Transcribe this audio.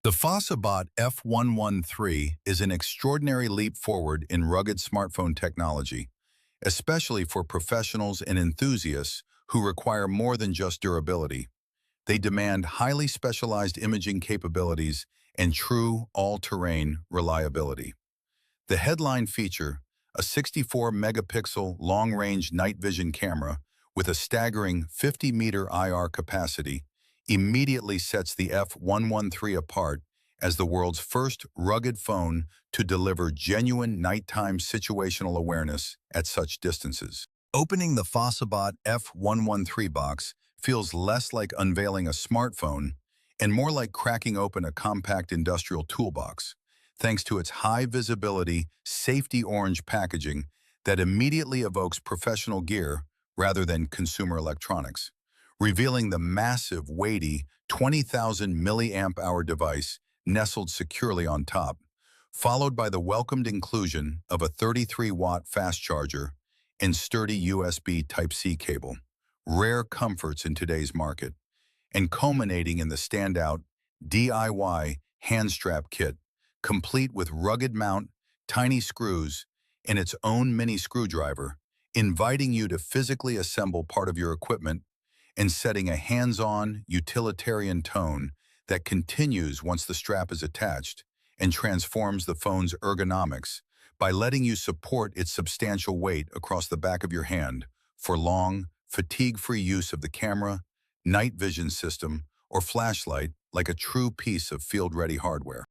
The FOSSiBOT F113 is an extraordinary leap forward in rugged smartphone technology, especially for professionals and enthusiasts who require more than just durability. They demand highly specialized imaging capabilities and true all-terrain reliability. The headline feature, a 64-megapixel long-range night vision camera with a staggering 50-meter IR capacity, immediately sets the F113 apart as the world's first rugged phone to deliver genuine nighttime situational awareness at such distances. Opening the FOSSiBOT F113 box feels less like unveiling a smartphone and more like cracking open a compact industrial toolbox, thanks to its high-visibility, safety orange packaging that immediately evokes professional gear rather than consumer electronics, revealing the massive, weighty 20,000 milliamp hour device nestled securely on top, followed by the welcomed inclusion of a 33-watt fast charger and sturdy USB Type-C cable, rare comforts in today's market, and culminating in the standout DIY hand strap kit, complete with rugged mount, tiny screws, and its own mini screwdriver, inviting you to physically assemble part of your equipment and setting a hands-on, utilitarian tone that continues once the strap is attached and transforms the phone's ergonomics by letting you support its substantial weight across the back of your hand for long, fatigue-free use of the camera, night vision system, or flashlight like a true piece of field-ready hardware.